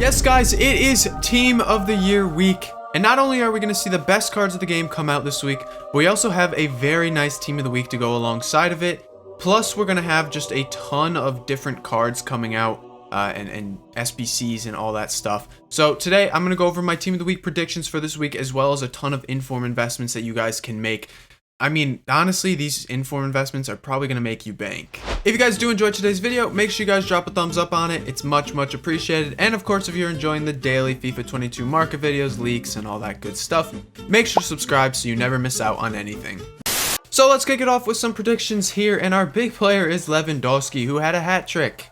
Yes, guys, it is Team of the Year week. And not only are we going to see the best cards of the game come out this week, but we also have a very nice Team of the Week to go alongside of it. Plus, we're going to have just a ton of different cards coming out and SBCs and all that stuff. So today, I'm going to go over my Team of the Week predictions for this week, as well as a ton of inform investments that you guys can make. I mean, honestly, these inform investments are probably going to make you bank. If you guys do enjoy today's video, make sure you guys drop a thumbs up on it. It's much appreciated. And of course, if you're enjoying the daily FIFA 22 market videos, leaks, and all that good stuff, make sure to subscribe so you never miss out on anything. So let's kick it off with some predictions here. And our big player is Lewandowski, who had a hat trick.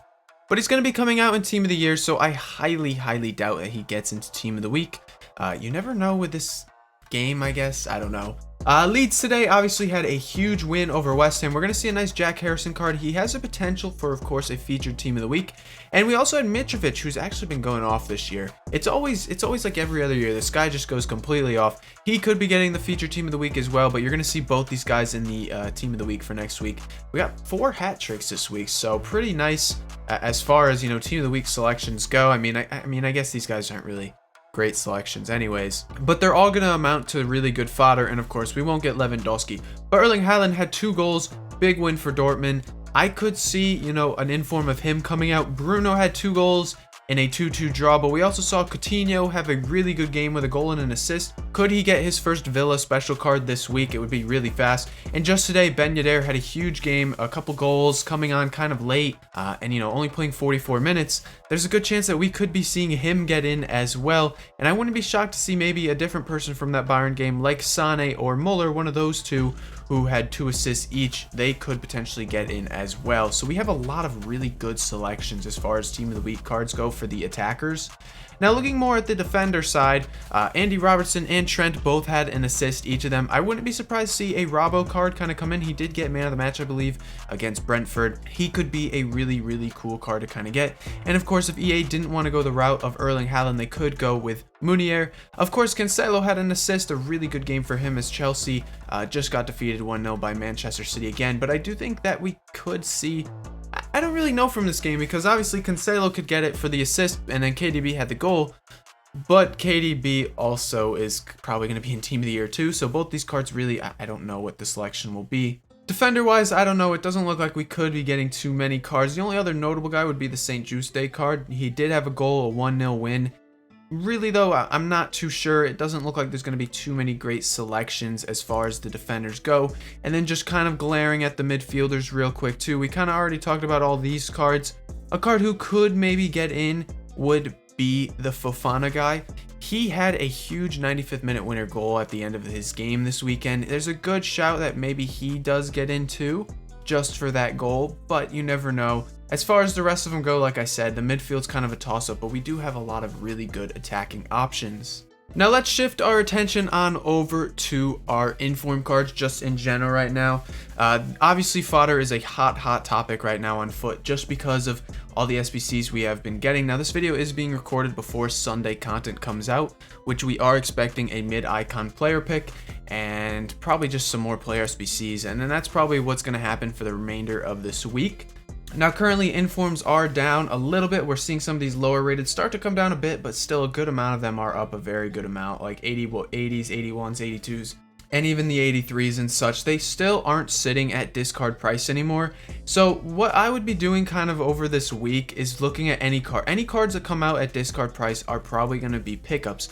But he's going to be coming out in Team of the Year, so I highly doubt that he gets into Team of the Week. You never know with this game, I guess. I don't know. Leeds today obviously had a huge win over West Ham. We're going to see a nice Jack Harrison card. He has a potential for, of course, a featured Team of the Week. And we also had Mitrovic, who's actually been going off this year. It's always like every other year. This guy just goes completely off. He could be getting the featured Team of the Week as well, but you're going to see both these guys in the Team of the Week for next week. We got 4 hat tricks this week, so pretty nice as far as, you know, Team of the Week selections go. I mean, I guess these guys aren't really great selections anyways, but they're all gonna amount to really good fodder. And of course, we won't get Lewandowski, but Erling Haaland had 2 goals, big win for Dortmund. I could see, you know, an inform of him coming out. Bruno had 2 goals in a 2-2 draw, but we also saw Coutinho have a really good game with a goal and an assist. Could he get his first Villa special card this week? It would be really fast. And just today, Ben Yedder had a huge game, a couple goals, coming on kind of late, and, you know, only playing 44 minutes. There's a good chance that we could be seeing him get in as well. And I wouldn't be shocked to see maybe a different person from that Bayern game, like Sane or Muller, one of those two, who had 2 assists each. They could potentially get in as well. So we have a lot of really good selections as far as Team of the Week cards go for the attackers. Now, looking more at the defender side, Andy Robertson and Trent both had an assist, each of them. I wouldn't be surprised to see a Robbo card kind of come in. He did get man of the match, I believe, against Brentford. He could be a really cool card to kind of get. And of course, if EA didn't want to go the route of Erling Haaland, they could go with Munier. Of course, Cancelo had an assist, a really good game for him as Chelsea just got defeated 1-0 by Manchester City again. But I do think that we could see, I don't really know from this game, because obviously Cancelo could get it for the assist and then KDB had the goal, but KDB also is probably going to be in Team of the Year too. So both these cards really, I don't know what the selection will be. Defender wise, I don't know. It doesn't look like we could be getting too many cards. The only other notable guy would be the St. Just Day card. He did have a goal, a 1-0 win. Really though, I'm not too sure. It doesn't look like there's going to be too many great selections as far as the defenders go. And then just kind of glaring at the midfielders real quick too. We kind of already talked about all these cards. A card who could maybe get in would be the Fofana guy. He had a huge 95th minute winner goal at the end of his game this weekend. There's a good shout that maybe he does get in too, just for that goal, but you never know. As far as the rest of them go, like I said, the midfield's kind of a toss-up, but we do have a lot of really good attacking options. Now let's shift our attention on over to our inform cards just in general right now. Obviously, fodder is a hot topic right now on foot just because of all the SBCs we have been getting. Now this video is being recorded before Sunday content comes out, which we are expecting a mid-icon player pick and probably just some more player SBCs, and then that's probably what's going to happen for the remainder of this week. Now currently informs are down a little bit. We're seeing some of these lower rated start to come down a bit, but still a good amount of them are up a very good amount, like 80s, 81s, 82s, and even the 83s and such. They still aren't sitting at discard price anymore. So what I would be doing kind of over this week is looking at any card. Any cards that come out at discard price are probably going to be pickups.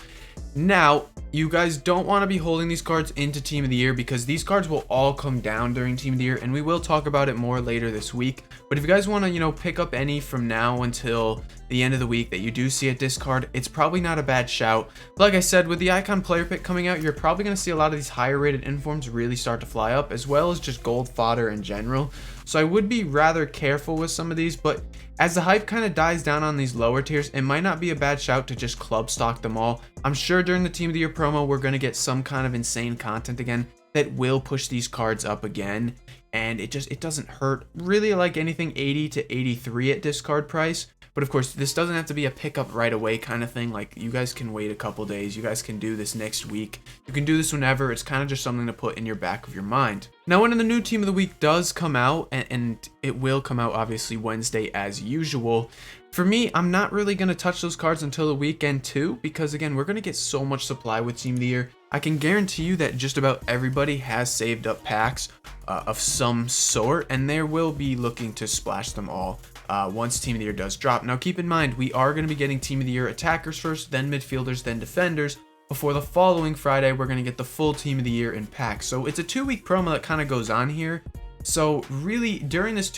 Now, you guys don't want to be holding these cards into Team of the Year, because these cards will all come down during Team of the Year, and we will talk about it more later this week. But if you guys want to, you know, pick up any from now until the end of the week that you do see a discard, it's probably not a bad shout. But like I said, with the icon player pick coming out, you're probably going to see a lot of these higher rated informs really start to fly up, as well as just gold fodder in general. So I would be rather careful with some of these, but as the hype kind of dies down on these lower tiers, it might not be a bad shout to just club stock them all. I'm sure during the Team of the Year promo, we're going to get some kind of insane content again that will push these cards up again. And it doesn't hurt really, like anything 80 to 83 at discard price. But of course, this doesn't have to be a pickup right away kind of thing. Like, you guys can wait a couple days. You guys can do this next week. You can do this whenever. It's kind of just something to put in your back of your mind. Now, when the new Team of the Week does come out, and it will come out obviously Wednesday as usual, For me, I'm not really going to touch those cards until the weekend too, because again, we're going to get so much supply with Team of the Year. I can guarantee you that just about everybody has saved up packs of some sort, and they will be looking to splash them all once Team of the Year does drop. Now keep in mind, we are going to be getting Team of the Year attackers first, then midfielders, then defenders. Before the following Friday, we're going to get the full Team of the Year in packs. So it's a 2-week promo that kind of goes on here. So really, during this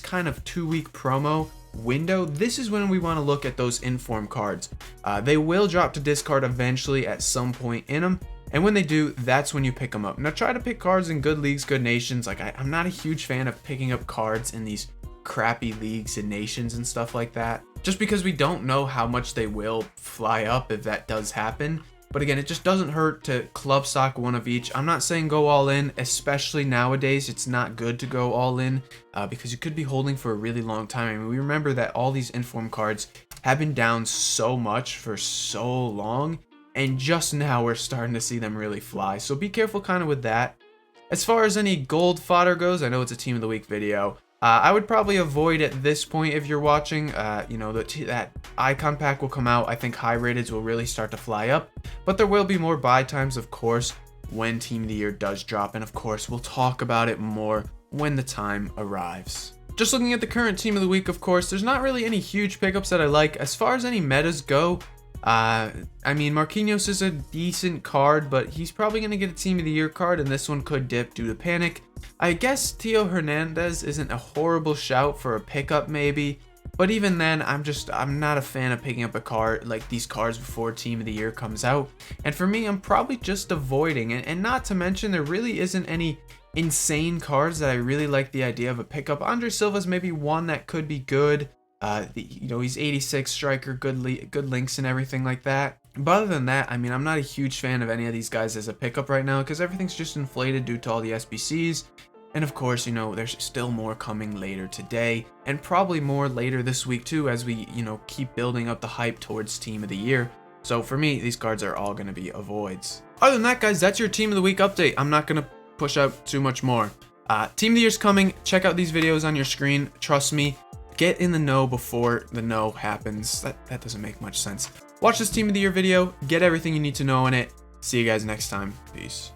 kind of 2-week promo window, this is when we want to look at those inform cards. They will drop to discard eventually at some point in them, and when they do, that's when you pick them up. Now try to pick cards in good leagues, good nations. Like I'm not a huge fan of picking up cards in these crappy leagues and nations and stuff like that, just because we don't know how much they will fly up if that does happen. But again, it just doesn't hurt to club stock one of each. I'm not saying go all in, especially nowadays. It's not good to go all in because you could be holding for a really long time. I mean, we remember that all these inform cards have been down so much for so long, and just now we're starting to see them really fly. So be careful kind of with that. As far as any gold fodder goes, I know it's a Team of the Week video. I would probably avoid at this point if you're watching. You know, that icon pack will come out. I think high rateds will really start to fly up, but there will be more buy times, of course, when Team of the Year does drop, and of course we'll talk about it more when the time arrives. Just looking at the current Team of the Week, of course, there's not really any huge pickups that I like. As far as any metas go, I mean, Marquinhos is a decent card, but he's probably going to get a Team of the Year card, and this one could dip due to panic. I guess Theo Hernandez isn't a horrible shout for a pickup maybe, but even then, I'm not a fan of picking up a card like these cards before Team of the Year comes out. And for me, I'm probably just avoiding it. And not to mention, there really isn't any insane cards that I really like the idea of a pickup. Andre Silva's maybe one that could be good. You know, he's 86 striker, good links and everything like that. But other than that, I mean, I'm not a huge fan of any of these guys as a pickup right now because everything's just inflated due to all the SBCs. And of course, you know, there's still more coming later today and probably more later this week too, as we, you know, keep building up the hype towards Team of the Year. So for me, these cards are all going to be avoids. Other than that, guys, that's your Team of the Week update. I'm not going to push out too much more. Team of the Year's coming. Check out these videos on your screen. Trust me. Get in the know before the no happens. That doesn't make much sense. Watch this Team of the Year video. Get everything you need to know in it. See you guys next time. Peace.